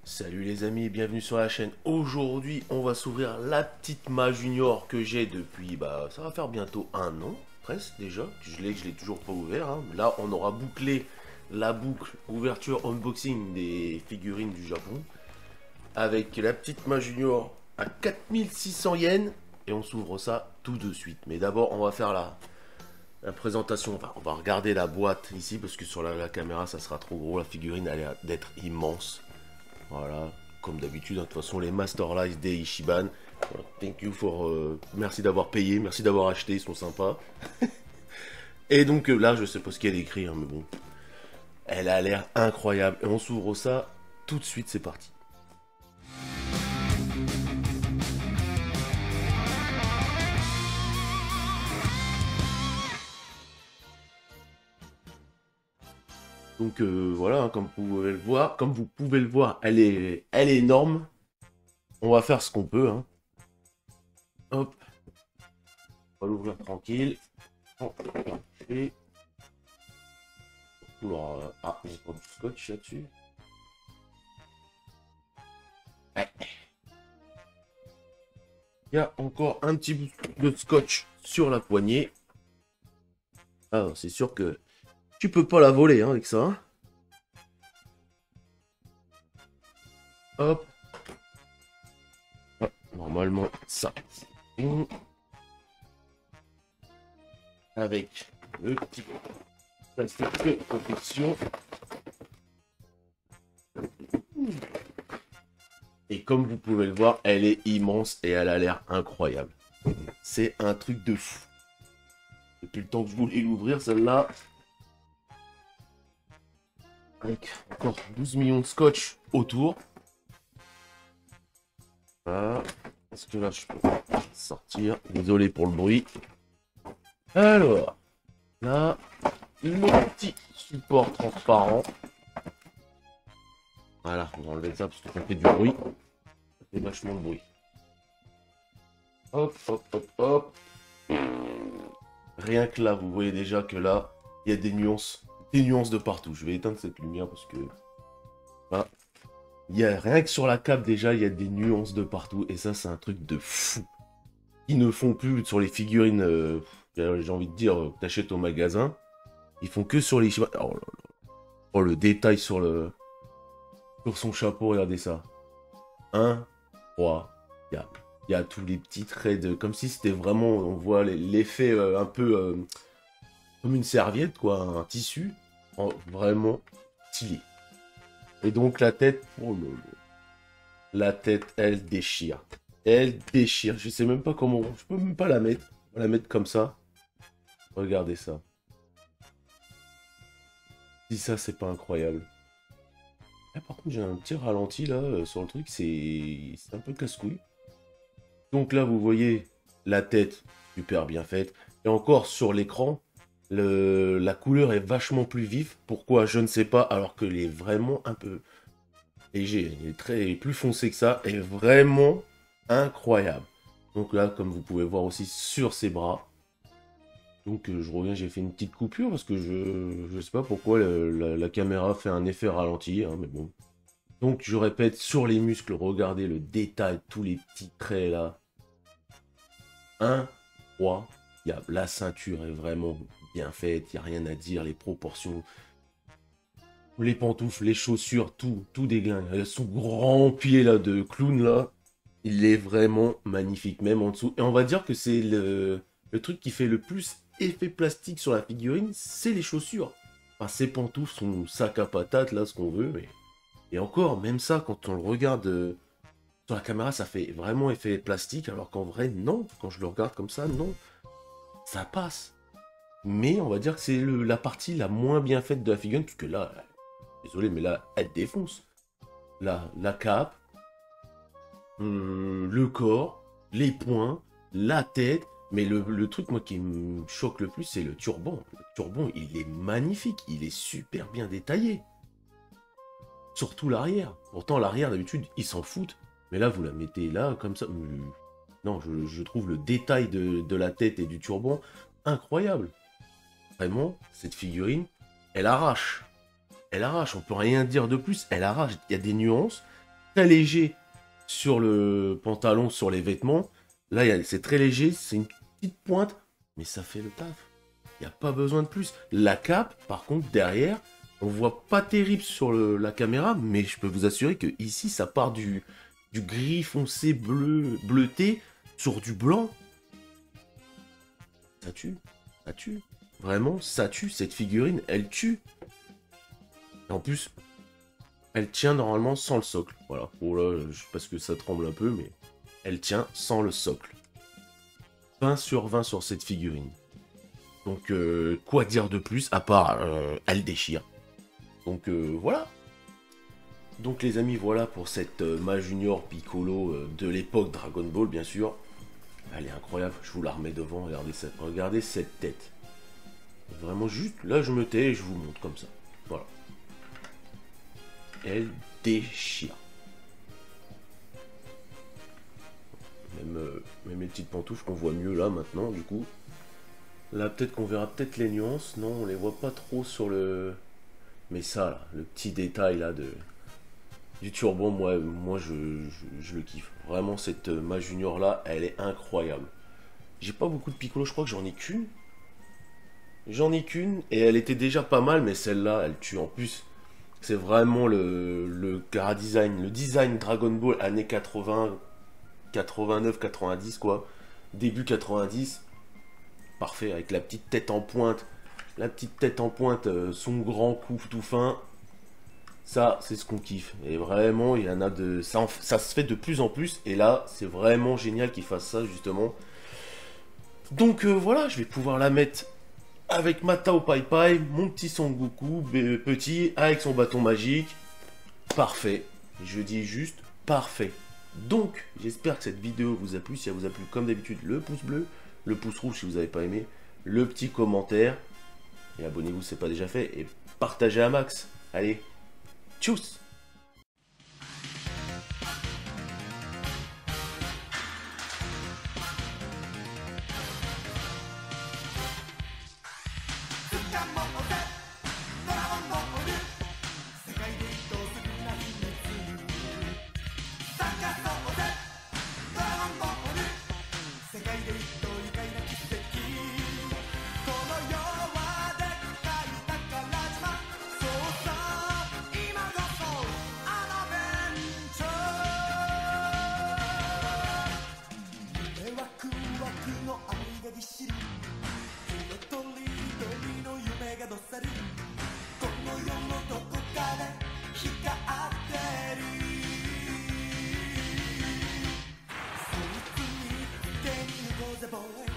Salut les amis et bienvenue sur la chaîne. Aujourd'hui, on va s'ouvrir la petite Ma Junior que j'ai depuis, ça va faire bientôt un an, presque déjà. Je l'ai toujours pas ouvert, hein. Là, on aura bouclé la boucle ouverture unboxing des figurines du Japon avec la petite Ma Junior à 4600 yens et on s'ouvre ça tout de suite. Mais d'abord, on va faire la présentation. Enfin, on va regarder la boîte ici parce que sur la caméra, ça sera trop gros. La figurine a l'air d'être immense. Voilà, comme d'habitude, hein, de toute façon, les Master Lice des Ichiban. Thank you for. Merci d'avoir payé, merci d'avoir acheté, ils sont sympas. Et donc là, je sais pas ce qu'il y a écrit, hein, mais bon. Elle a l'air incroyable. Et on s'ouvre ça tout de suite, c'est parti. Donc voilà, hein, comme vous pouvez le voir, elle est énorme. On va faire ce qu'on peut, hein. Hop, on va l'ouvrir tranquille. Et alors, il y a pas de scotch là-dessus. Ouais. Il y a encore un petit bout de scotch sur la poignée. Alors, c'est sûr que tu peux pas la voler, hein, avec ça. Hein. Hop. Hop. Normalement, ça. Avec le petit plastique de protection. Et comme vous pouvez le voir, elle est immense et elle a l'air incroyable. C'est un truc de fou. Depuis le temps que je voulais l'ouvrir, celle-là. Avec encore 12 millions de scotch autour. Voilà. Est-ce que là, je peux sortir? Désolé pour le bruit. Alors, là, le petit support transparent. Voilà, on va enlever ça parce que ça fait du bruit. Ça fait vachement de bruit. Hop, hop, hop, hop. Rien que là, vous voyez déjà que là, il y a des nuances de partout. Je vais éteindre cette lumière parce que... Voilà. Il y a rien que sur la cape déjà, il y a des nuances de partout. Et ça, c'est un truc de fou. Ils ne font plus sur les figurines, j'ai envie de dire, que t'achètes au magasin. Ils font que sur les... Oh, là là. Oh, le détail sur son chapeau, regardez ça. Incroyable. Il y a tous les petits traits de... Comme si c'était vraiment, on voit l'effet un peu comme une serviette, quoi, un tissu. Vraiment stylé. Et donc la tête, oh là là. La tête, elle déchire. Elle déchire. Je sais même pas comment... Je peux même pas la mettre. On va la mettre comme ça. Regardez ça. Si ça, c'est pas incroyable. Ah, par contre, j'ai un petit ralenti là sur le truc. C'est un peu casse-couille. Donc là, vous voyez la tête super bien faite. Et encore sur l'écran, la couleur est vachement plus vive. Pourquoi? Je ne sais pas. Alors qu'elle est vraiment un peu léger. Elle est très plus foncé que ça. Et vraiment incroyable. Donc là, comme vous pouvez voir aussi sur ses bras. Donc je reviens, j'ai fait une petite coupure parce que je sais pas pourquoi la caméra fait un effet ralenti, hein, mais bon. Donc je répète, sur les muscles, regardez le détail, tous les petits traits là. Incroyable. La ceinture est vraiment bien faite, il n'y a rien à dire, les proportions, les pantoufles, les chaussures, tout déglingue. Son grand pied là de clown là, il est vraiment magnifique, même en dessous. Et on va dire que c'est le truc qui fait le plus effet plastique sur la figurine, c'est les chaussures. Enfin, ses pantoufles, son sac à patates, là, ce qu'on veut, mais... Et encore, même ça, quand on le regarde sur la caméra, ça fait vraiment effet plastique, alors qu'en vrai, non. Quand je le regarde comme ça, non. Ça passe. Mais on va dire que c'est la partie la moins bien faite de la figurine, parce que là, désolé, mais là, elle défonce. Là, la cape, le corps, les poings, la tête, mais le truc, moi, qui me choque le plus, c'est le turban. Le turban, il est magnifique, il est super bien détaillé. Surtout l'arrière. Pourtant, l'arrière, d'habitude, ils s'en foutent. Mais là, vous la mettez là, comme ça. Non, je trouve le détail de la tête et du turban incroyable. Vraiment, cette figurine, elle arrache. Elle arrache, on peut rien dire de plus. Elle arrache, il y a des nuances. très léger sur le pantalon, sur les vêtements. Là, c'est très léger, c'est une petite pointe, mais ça fait le taf. Il n'y a pas besoin de plus. La cape, par contre, derrière, on voit pas terrible sur la caméra, mais je peux vous assurer que ici, ça part du gris foncé bleuté sur du blanc. Ça tue, ça tue. Vraiment, ça tue. Cette figurine, elle tue. Et en plus, elle tient normalement sans le socle. Voilà. Oh là, parce que ça tremble un peu, mais elle tient sans le socle. 20 sur 20 sur cette figurine. Donc, quoi dire de plus, à part, elle déchire. Donc, voilà. Donc, les amis, voilà pour cette Ma Junior Piccolo de l'époque Dragon Ball, bien sûr. Elle est incroyable, je vous la remets devant, regardez cette tête. Vraiment juste, là je me tais et je vous montre comme ça. Voilà. Elle déchire. Même les petites pantoufles qu'on voit mieux là maintenant, du coup. Là peut-être qu'on verra peut-être les nuances. Non, on les voit pas trop sur le... Mais ça là, le petit détail là du turbo, moi je le kiffe. Vraiment cette Ma Junior là, elle est incroyable. J'ai pas beaucoup de Piccolo, je crois que j'en ai qu'une. J'en ai qu'une et elle était déjà pas mal, mais celle-là, elle tue. En plus, c'est vraiment le design, le design Dragon Ball années 80, 89, 90 quoi. Début 90. Parfait, avec la petite tête en pointe. La petite tête en pointe, son grand cou tout fin. Ça, c'est ce qu'on kiffe. Et vraiment, il y en a de... Ça se fait de plus en plus. Et là, c'est vraiment génial qu'ils fassent ça, justement. Donc voilà, je vais pouvoir la mettre avec ma Tao Pai Pai, mon petit Son Goku, petit, avec son bâton magique. Parfait. Je dis juste parfait. Donc, j'espère que cette vidéo vous a plu. Si elle vous a plu, comme d'habitude, le pouce bleu, le pouce rouge si vous n'avez pas aimé, le petit commentaire. Et abonnez-vous si ce n'est pas déjà fait. Et partagez à max. Allez, tchuss! Boy